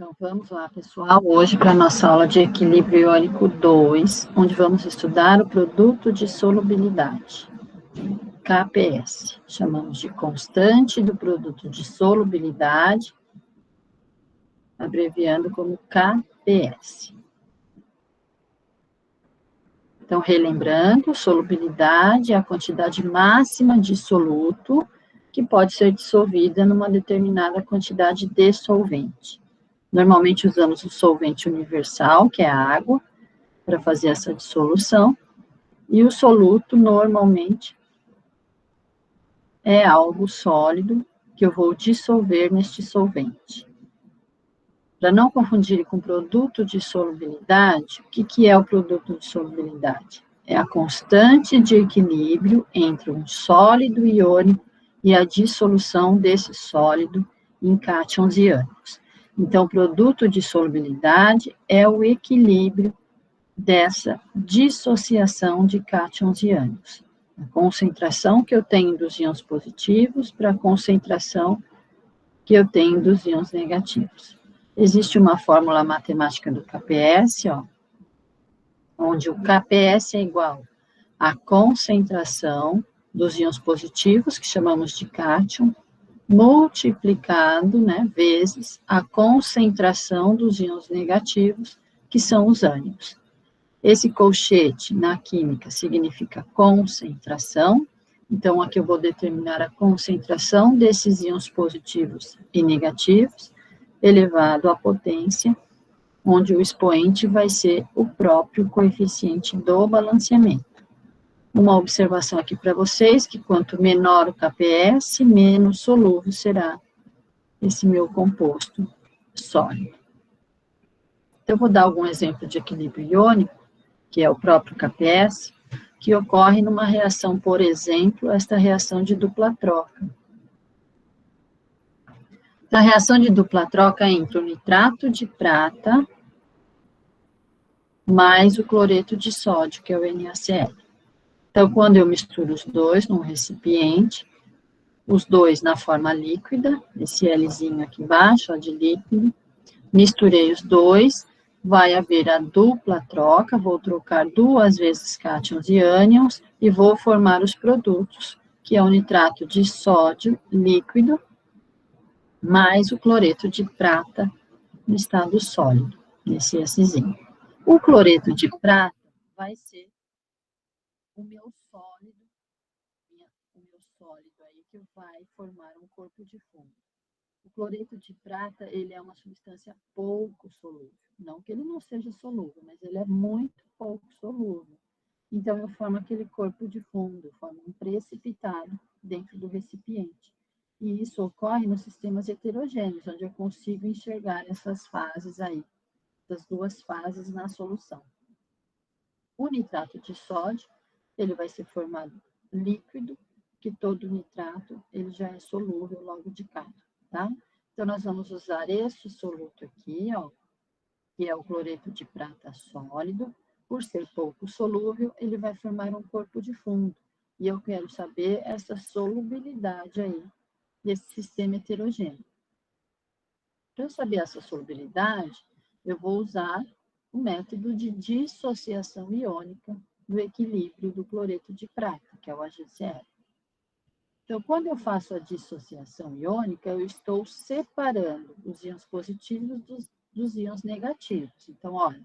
Então, vamos lá, pessoal, hoje para a nossa aula de equilíbrio iônico 2, onde vamos estudar o produto de solubilidade, KPS. Chamamos de constante do produto de solubilidade, abreviando como KPS. Então, relembrando, solubilidade é a quantidade máxima de soluto que pode ser dissolvida numa determinada quantidade de solvente. Normalmente usamos o solvente universal, que é a água, para fazer essa dissolução, e o soluto, normalmente, é algo sólido que eu vou dissolver neste solvente. Para não confundir com produto de solubilidade, o que é o produto de solubilidade? É a constante de equilíbrio entre um sólido iônico e a dissolução desse sólido em cátions e ânions. Então, o produto de solubilidade é o equilíbrio dessa dissociação de cátions e ânions. A concentração que eu tenho dos íons positivos para a concentração que eu tenho dos íons negativos. Existe uma fórmula matemática do KPS, onde o KPS é igual à concentração dos íons positivos, que chamamos de cátion, multiplicado, vezes a concentração dos íons negativos, que são os ânions. Esse colchete, na química, significa concentração, então aqui eu vou determinar a concentração desses íons positivos e negativos, elevado à potência, onde o expoente vai ser o próprio coeficiente do balanceamento. Uma observação aqui para vocês, que quanto menor o KPS, menos solúvel será esse meu composto sólido. Então, eu vou dar algum exemplo de equilíbrio iônico, que é o próprio KPS, que ocorre numa reação, por exemplo, esta reação de dupla troca. A reação de dupla troca é entre o nitrato de prata mais o cloreto de sódio, que é o NaCl. Então, quando eu misturo os dois num recipiente, os dois na forma líquida, esse Lzinho aqui embaixo, de líquido, misturei os dois, vai haver a dupla troca, vou trocar duas vezes cátions e ânions e vou formar os produtos, que é o nitrato de sódio líquido, mais o cloreto de prata no estado sólido, nesse Szinho. O cloreto de prata vai ser o meu sólido aí que vai formar um corpo de fundo. O cloreto de prata, ele é uma substância pouco solúvel. Não que ele não seja solúvel, mas ele é muito pouco solúvel. Então, eu formo aquele corpo de fundo, formo um precipitado dentro do recipiente. E isso ocorre nos sistemas heterogêneos, onde eu consigo enxergar essas fases aí, das duas fases na solução. O nitrato de sódio, ele vai ser formado líquido, que todo nitrato, ele já é solúvel logo de cara, tá? Então, nós vamos usar esse soluto aqui, que é o cloreto de prata sólido. Por ser pouco solúvel, ele vai formar um corpo de fundo. E eu quero saber essa solubilidade aí, desse sistema heterogêneo. Para eu saber essa solubilidade, eu vou usar o método de dissociação iônica do equilíbrio do cloreto de prata, que é o AgCl. Então, quando eu faço a dissociação iônica, eu estou separando os íons positivos dos íons negativos. Então, olha,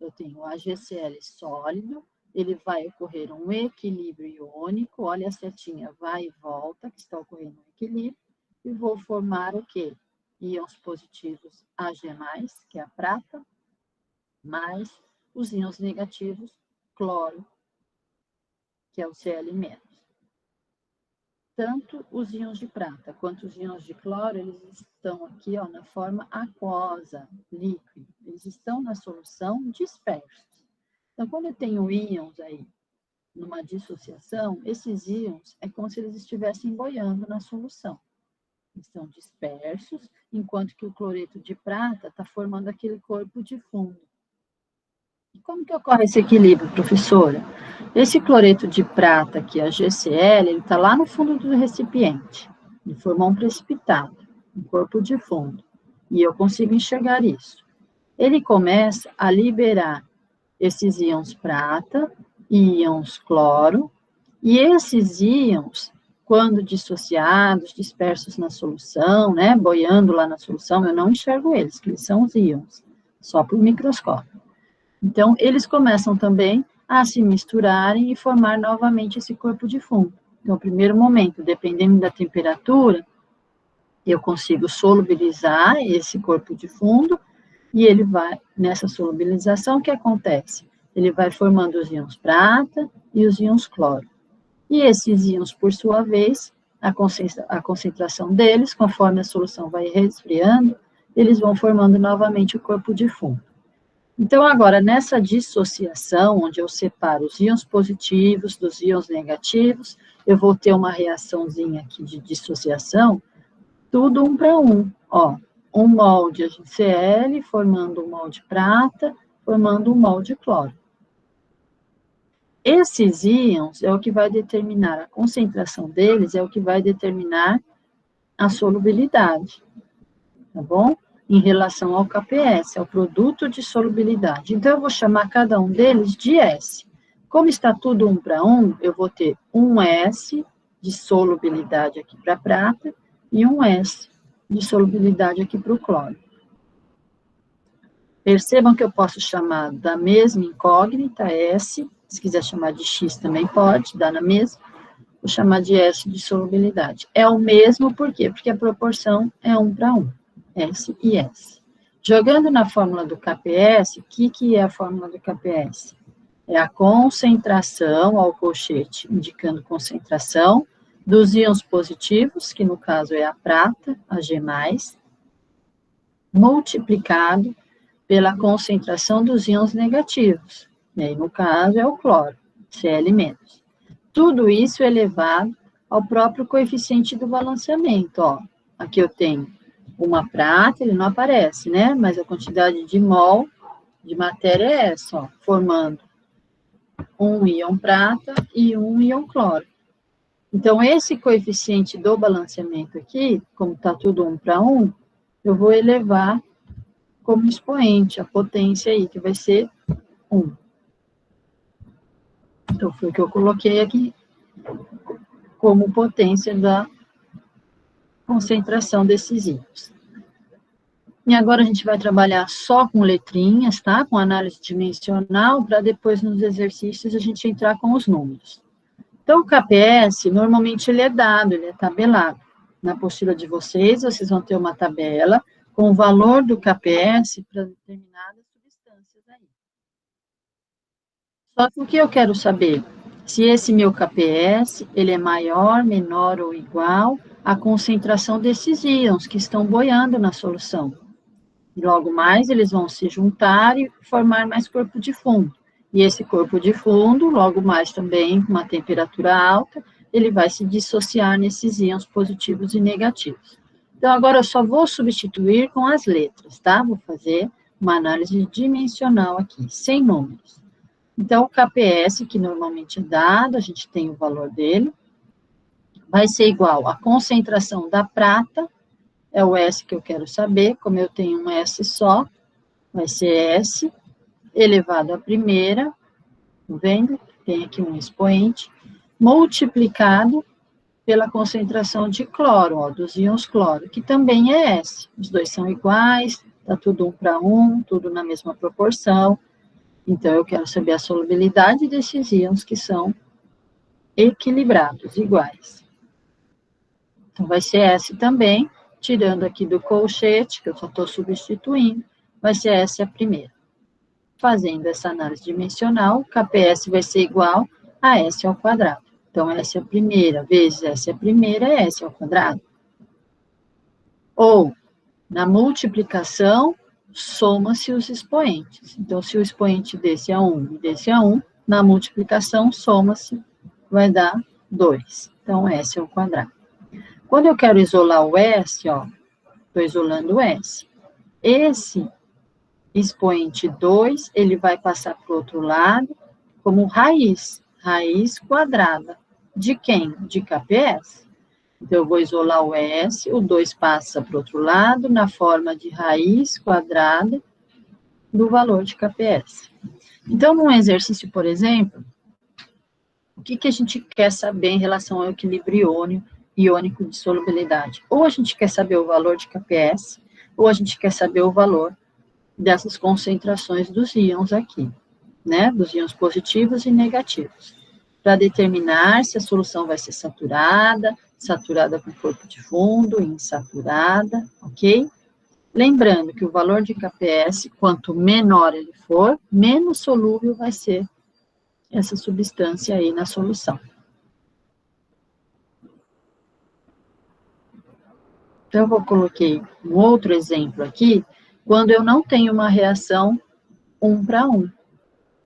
eu tenho o AgCl sólido, ele vai ocorrer um equilíbrio iônico, olha a setinha, vai e volta, que está ocorrendo um equilíbrio, e vou formar o quê? Íons positivos Ag+, que é a prata, mais os íons negativos, cloro, que é o Cl-. Tanto os íons de prata quanto os íons de cloro, eles estão aqui na forma aquosa, líquido. Eles estão na solução dispersos. Então, quando eu tenho íons aí numa dissociação, esses íons é como se eles estivessem boiando na solução. Eles estão dispersos, enquanto que o cloreto de prata está formando aquele corpo de fundo. E como que ocorre esse equilíbrio, professora? Esse cloreto de prata aqui, a GCl, ele está lá no fundo do recipiente. Ele formou um precipitado, um corpo de fundo. e eu consigo enxergar isso. Ele começa a liberar esses íons prata e íons cloro, e esses íons, quando dissociados, dispersos na solução, né, boiando lá na solução, eu não enxergo eles, que eles são os íons, só por microscópio. Então, eles começam também a se misturarem e formar novamente esse corpo de fundo. Então, no primeiro momento, dependendo da temperatura, eu consigo solubilizar esse corpo de fundo, e ele vai, nessa solubilização, o que acontece? Ele vai formando os íons prata e os íons cloro. E esses íons, por sua vez, a concentração deles, conforme a solução vai resfriando, eles vão formando novamente o corpo de fundo. Então, agora, nessa dissociação, onde eu separo os íons positivos dos íons negativos, eu vou ter uma reaçãozinha aqui de dissociação, tudo 1 para 1, ó. Um molde HCl, formando um molde prata, formando um molde cloro. Esses íons é o que vai determinar, a concentração deles é o que vai determinar a solubilidade, tá bom? Em relação ao KPS, ao produto de solubilidade. Então, eu vou chamar cada um deles de S. Como está tudo 1 para 1, eu vou ter um S de solubilidade aqui para prata e um S de solubilidade aqui para o cloro. Percebam que eu posso chamar da mesma incógnita, S, se quiser chamar de X também pode, dá na mesma, vou chamar de S de solubilidade. É o mesmo, por quê? Porque a proporção é 1 para 1, S e S. Jogando na fórmula do KPS, o que é a fórmula do KPS? É a concentração, ao colchete, indicando concentração, dos íons positivos, que no caso é a prata, a G+, multiplicado pela concentração dos íons negativos, e aí no caso é o cloro, Cl-. Tudo isso elevado ao próprio coeficiente do balanceamento, ó. Aqui eu tenho uma prata, ele não aparece, né? Mas a quantidade de mol de matéria é essa, ó, formando um íon prata e um íon cloro. Então, esse coeficiente do balanceamento aqui, como está tudo 1 para 1, eu vou elevar como expoente a potência aí, que vai ser 1. Então, foi o que eu coloquei aqui como potência da concentração desses íons. E agora a gente vai trabalhar só com letrinhas, tá? Com análise dimensional, para depois nos exercícios a gente entrar com os números. Então, o KPS, normalmente ele é dado, ele é tabelado. Na apostila de vocês vão ter uma tabela com o valor do KPS para determinadas substâncias aí. Só que o que eu quero saber? Se esse meu KPS, ele é maior, menor ou igual à concentração desses íons que estão boiando na solução. E logo mais, eles vão se juntar e formar mais corpo de fundo. E esse corpo de fundo, logo mais também, com uma temperatura alta, ele vai se dissociar nesses íons positivos e negativos. Então, agora eu só vou substituir com as letras, tá? Vou fazer uma análise dimensional aqui, sem números. Então, o KPS, que normalmente é dado, a gente tem o valor dele, vai ser igual à concentração da prata, é o S que eu quero saber, como eu tenho um S só, vai ser S elevado à primeira, tá vendo? Tem aqui um expoente, multiplicado pela concentração de cloro, ó, dos íons cloro, que também é S. Os dois são iguais, tá tudo 1 para 1, tudo na mesma proporção. Então, eu quero saber a solubilidade desses íons que são equilibrados, iguais. Então, vai ser S também, tirando aqui do colchete, que eu só estou substituindo, vai ser S a primeira. Fazendo essa análise dimensional, KPS vai ser igual a S ao quadrado. Então, S a primeira vezes S a primeira é S ao quadrado. Ou, na multiplicação, soma-se os expoentes. Então, se o expoente desse é 1 e desse é 1, na multiplicação, soma-se, vai dar 2. Então, S ao quadrado. Quando eu quero isolar o S, ó, estou isolando o S. Esse expoente 2, ele vai passar para o outro lado como raiz quadrada. De quem? De KPS. Então, Então, eu vou isolar o S, o 2 passa para o outro lado, na forma de raiz quadrada do valor de KPS. Então, num exercício, por exemplo, o que a gente quer saber em relação ao equilíbrio iônico de solubilidade? Ou a gente quer saber o valor de KPS, ou a gente quer saber o valor dessas concentrações dos íons aqui, né? Dos íons positivos e negativos, para determinar se a solução vai ser saturada com corpo de fundo, insaturada, ok? Lembrando que o valor de KPS, quanto menor ele for, menos solúvel vai ser essa substância aí na solução. Então, eu coloquei um outro exemplo aqui, quando eu não tenho uma reação 1 para 1,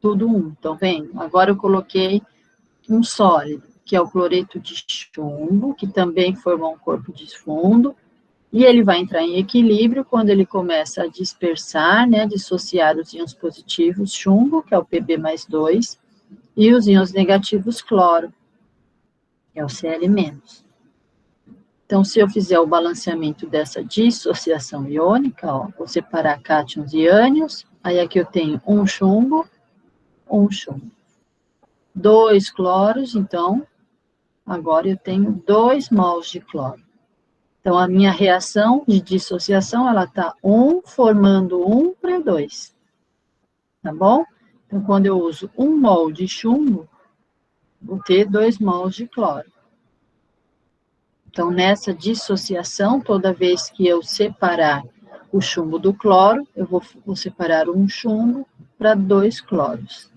tudo 1, estão vendo? Agora eu coloquei um sólido, que é o cloreto de chumbo, que também forma um corpo de fundo, e ele vai entrar em equilíbrio quando ele começa a dispersar, né, dissociar os íons positivos chumbo, que é o Pb+2, e os íons negativos cloro, que é o Cl-. Então, se eu fizer o balanceamento dessa dissociação iônica, ó, vou separar cátions e ânions, aí aqui eu tenho um chumbo, 2 cloros, então, agora eu tenho 2 mols de cloro. Então, a minha reação de dissociação, ela está 1 formando 1 para 2, tá bom? Então, quando eu uso 1 mol de chumbo, vou ter 2 mols de cloro. Então, nessa dissociação, toda vez que eu separar o chumbo do cloro, eu vou separar um chumbo para 2 cloros.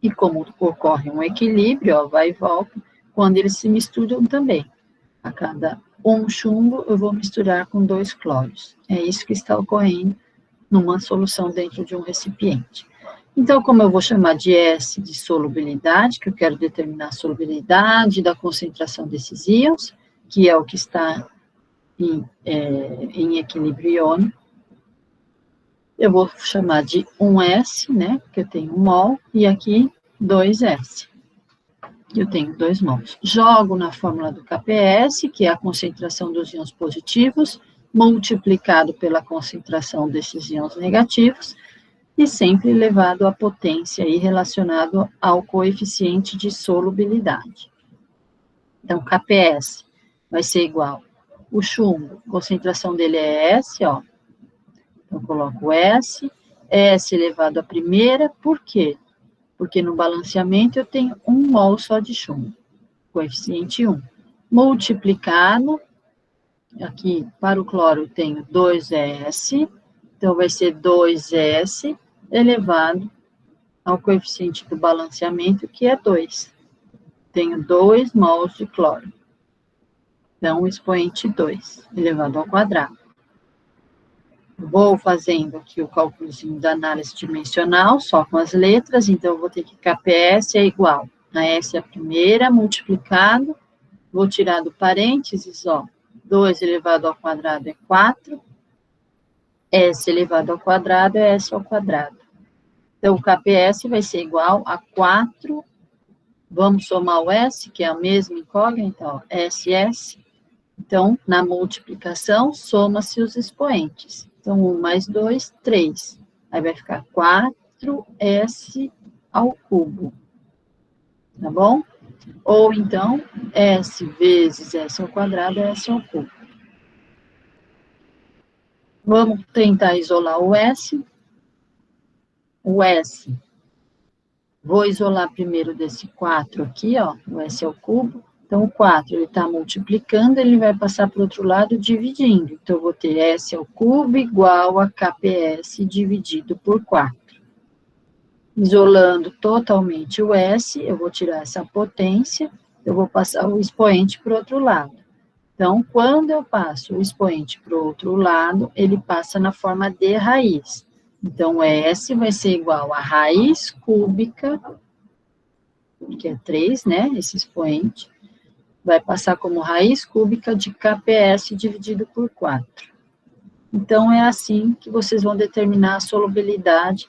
E como ocorre um equilíbrio, ó, vai e volta, quando eles se misturam também. A cada um chumbo, eu vou misturar com 2 cloros. É isso que está ocorrendo numa solução dentro de um recipiente. Então, como eu vou chamar de S de solubilidade, que eu quero determinar a solubilidade da concentração desses íons, que é o que está em equilíbrio iônico, eu vou chamar de 1S, né, porque eu tenho 1 mol, e aqui 2S. Eu tenho 2 mols. Jogo na fórmula do KPS, que é a concentração dos íons positivos, multiplicado pela concentração desses íons negativos, e sempre elevado à potência e relacionado ao coeficiente de solubilidade. Então, KPS vai ser igual. O chumbo, a concentração dele é S, ó. Então, eu coloco S elevado à primeira, por quê? Porque no balanceamento eu tenho 1 mol só de chumbo, coeficiente 1. Multiplicado, aqui para o cloro eu tenho 2S, então vai ser 2S elevado ao coeficiente do balanceamento, que é 2. Tenho 2 mols de cloro. Então, o expoente 2 elevado ao quadrado. Vou fazendo aqui o cálculozinho da análise dimensional, só com as letras, então eu vou ter que KPS é igual a S a primeira, multiplicado, vou tirar do parênteses, ó, 2 elevado ao quadrado é 4, S elevado ao quadrado é S ao quadrado. Então, o KPS vai ser igual a 4, vamos somar o S, que é a mesma incógnita, ó, SS. Então, na multiplicação, soma-se os expoentes. Então, 1 mais 2, 3. Aí vai ficar 4S ao cubo. Tá bom? Ou então, S vezes S ao quadrado é S ao cubo. Vamos tentar isolar o S. O S, vou isolar primeiro desse 4 aqui, ó, o S ao cubo. Então, o 4, ele está multiplicando, ele vai passar para o outro lado dividindo. Então, eu vou ter S ao cubo igual a KPS dividido por 4. Isolando totalmente o S, eu vou tirar essa potência, eu vou passar o expoente para o outro lado. Então, quando eu passo o expoente para o outro lado, ele passa na forma de raiz. Então, S vai ser igual a raiz cúbica, que é 3, né, esse expoente, vai passar como raiz cúbica de KPS dividido por 4. Então, é assim que vocês vão determinar a solubilidade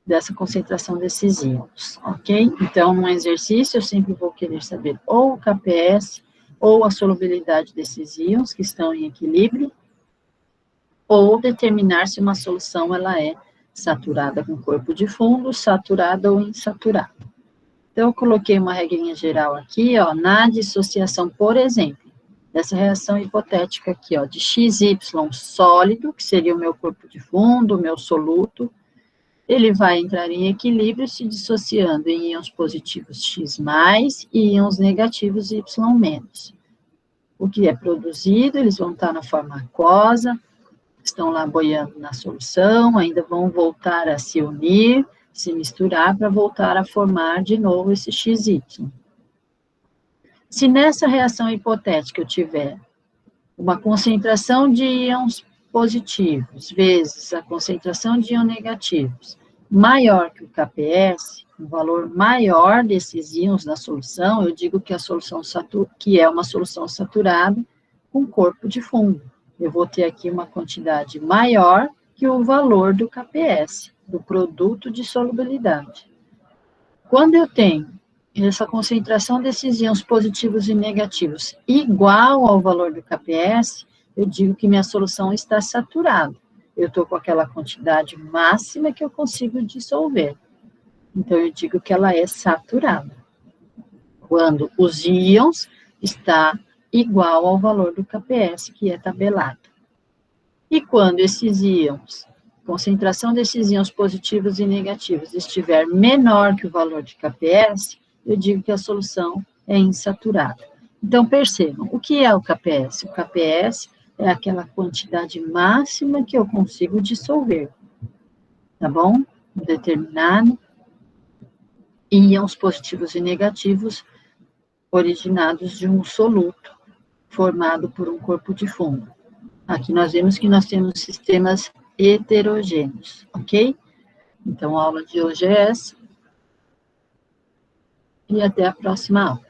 dessa concentração desses íons, ok? Então, num exercício, eu sempre vou querer saber ou o KPS, ou a solubilidade desses íons que estão em equilíbrio, ou determinar se uma solução ela é saturada com corpo de fundo, saturada ou insaturada. Então, eu coloquei uma regrinha geral aqui, ó, na dissociação, por exemplo, dessa reação hipotética aqui, ó, de XY sólido, que seria o meu corpo de fundo, o meu soluto, ele vai entrar em equilíbrio se dissociando em íons positivos X+, e íons negativos Y-. O que é produzido, eles vão estar na forma aquosa, estão lá boiando na solução, ainda vão voltar a se unir, se misturar para voltar a formar de novo esse XY. Se nessa reação hipotética eu tiver uma concentração de íons positivos vezes a concentração de íons negativos maior que o KPS, um valor maior desses íons na solução, eu digo que a solução que é uma solução saturada com corpo de fundo. Eu vou ter aqui uma quantidade maior que o valor do KPS, do produto de solubilidade. Quando eu tenho essa concentração desses íons positivos e negativos igual ao valor do KPS, eu digo que minha solução está saturada. Eu estou com aquela quantidade máxima que eu consigo dissolver. Então, eu digo que ela é saturada. Quando os íons está igual ao valor do KPS, que é tabelado. E quando esses íons, concentração desses íons positivos e negativos estiver menor que o valor de KPS, eu digo que a solução é insaturada. Então, percebam, o que é o KPS? O KPS é aquela quantidade máxima que eu consigo dissolver, tá bom? Determinado íons positivos e negativos originados de um soluto formado por um corpo de fundo. Aqui nós vemos que nós temos sistemas heterogêneos, ok? Então, a aula de hoje é essa. E até a próxima aula.